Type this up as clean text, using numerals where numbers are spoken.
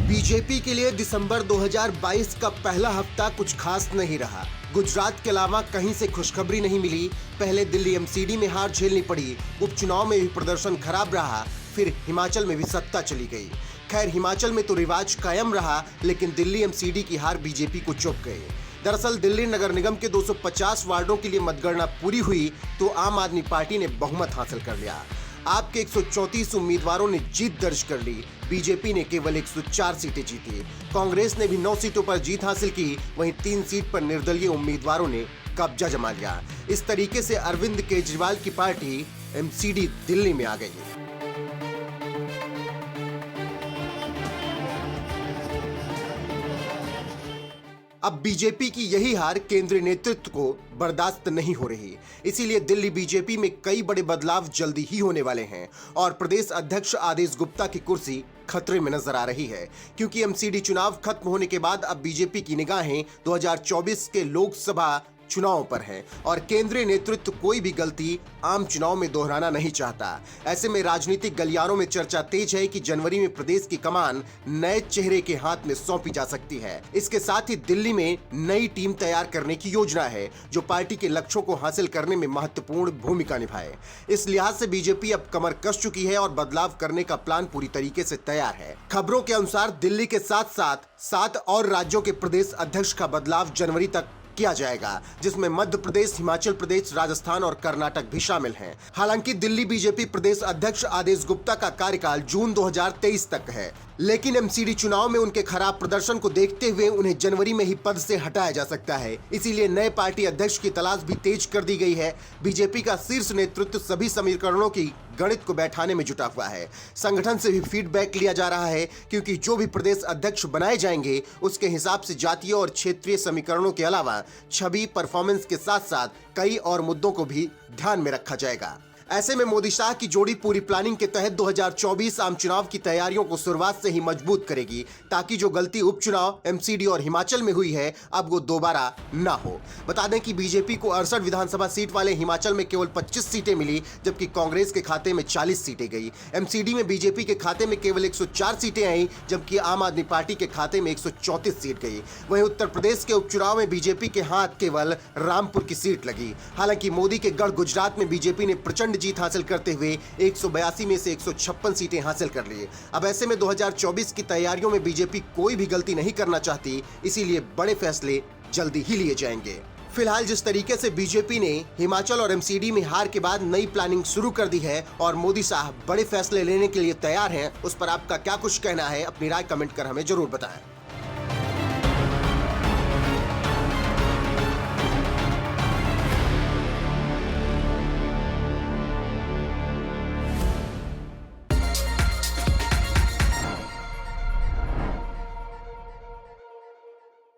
BJP के लिए दिसंबर 2022 का पहला हफ्ता कुछ खास नहीं रहा। गुजरात के अलावा कहीं से खुशखबरी नहीं मिली। पहले दिल्ली एमसीडी में हार झेलनी पड़ी, उपचुनाव में भी प्रदर्शन खराब रहा, फिर हिमाचल में भी सत्ता चली गई। खैर, हिमाचल में तो रिवाज कायम रहा, लेकिन दिल्ली एमसीडी की हार बीजेपी को चुभ गई। दरअसल दिल्ली नगर निगम के 250 वार्डों के लिए मतगणना पूरी हुई तो आम आदमी पार्टी ने बहुमत हासिल कर लिया। आपके 134 उम्मीदवारों ने जीत दर्ज कर ली। बीजेपी ने केवल 104 सीटें जीती। कांग्रेस ने भी 9 सीटों पर जीत हासिल की। वहीं 3 सीट पर निर्दलीय उम्मीदवारों ने कब्जा जमा लिया। इस तरीके से अरविंद केजरीवाल की पार्टी एमसीडी दिल्ली में आ गई। अब बीजेपी की यही हार केंद्रीय नेतृत्व को बर्दाश्त नहीं हो रही। इसीलिए दिल्ली बीजेपी में कई बड़े बदलाव जल्दी ही होने वाले हैं और प्रदेश अध्यक्ष आदेश गुप्ता की कुर्सी खतरे में नजर आ रही है, क्योंकि एमसीडी चुनाव खत्म होने के बाद अब बीजेपी की निगाहें 2024 के लोकसभा चुनाव पर है और केंद्रीय नेतृत्व कोई भी गलती आम चुनाव में दोहराना नहीं चाहता। ऐसे में राजनीतिक गलियारों में चर्चा तेज है कि जनवरी में प्रदेश की कमान नए चेहरे के हाथ में सौंपी जा सकती है। इसके साथ ही दिल्ली में नई टीम तैयार करने की योजना है जो पार्टी के लक्ष्यों को हासिल करने में महत्वपूर्ण भूमिका निभाए। इस लिहाज से बीजेपी अब कमर कस चुकी है और बदलाव करने का प्लान पूरी तरीके से तैयार है। खबरों के अनुसार दिल्ली के साथ साथ 7 और राज्यों के प्रदेश अध्यक्ष का बदलाव जनवरी तक किया जाएगा, जिसमें मध्य प्रदेश, हिमाचल प्रदेश, राजस्थान और कर्नाटक भी शामिल हैं। हालांकि दिल्ली बीजेपी प्रदेश अध्यक्ष आदेश गुप्ता का कार्यकाल जून 2023 तक है, लेकिन एमसीडी चुनाव में उनके खराब प्रदर्शन को देखते हुए उन्हें जनवरी में ही पद से हटाया जा सकता है। इसीलिए नए पार्टी अध्यक्ष की तलाश भी तेज कर दी गई है। बीजेपी का शीर्ष नेतृत्व सभी समीकरणों की गणित को बैठाने में जुटा हुआ है। संगठन से भी फीडबैक लिया जा रहा है, क्योंकि जो भी प्रदेश अध्यक्ष बनाए जाएंगे उसके हिसाब से जातीय और क्षेत्रीय समीकरणों के अलावा छवि, परफॉर्मेंस के साथ साथ कई और मुद्दों को भी ध्यान में रखा जाएगा। ऐसे में मोदी शाह की जोड़ी पूरी प्लानिंग के तहत 2024 आम चुनाव की तैयारियों को शुरुआत से ही मजबूत करेगी, ताकि जो गलती उपचुनाव एमसीडी और हिमाचल में हुई है अब वो दोबारा ना हो। बता दें कि बीजेपी को 68 विधानसभा सीट वाले हिमाचल में केवल 25 सीटें मिली, जबकि कांग्रेस के खाते में 40 सीटें गई। एमसीडी में बीजेपी के खाते में केवल 104 सीटें आई, जबकि आम आदमी पार्टी के खाते में 134 सीट गई। वहीं उत्तर प्रदेश के उपचुनाव में बीजेपी के हाथ केवल रामपुर की सीट लगी। हालांकि मोदी के गढ़ गुजरात में बीजेपी ने प्रचंड जीत हासिल करते हुए 182 में से 156 सीटें हासिल कर ली। अब ऐसे में 2024 की तैयारियों में बीजेपी कोई भी गलती नहीं करना चाहती, इसीलिए बड़े फैसले जल्दी ही लिए जाएंगे। फिलहाल जिस तरीके से बीजेपी ने हिमाचल और एमसीडी में हार के बाद नई प्लानिंग शुरू कर दी है और मोदी साहब बड़े फैसले लेने के लिए तैयार हैं, उस पर आपका क्या कुछ कहना है? अपनी राय कमेंट कर हमें जरूर बताएं।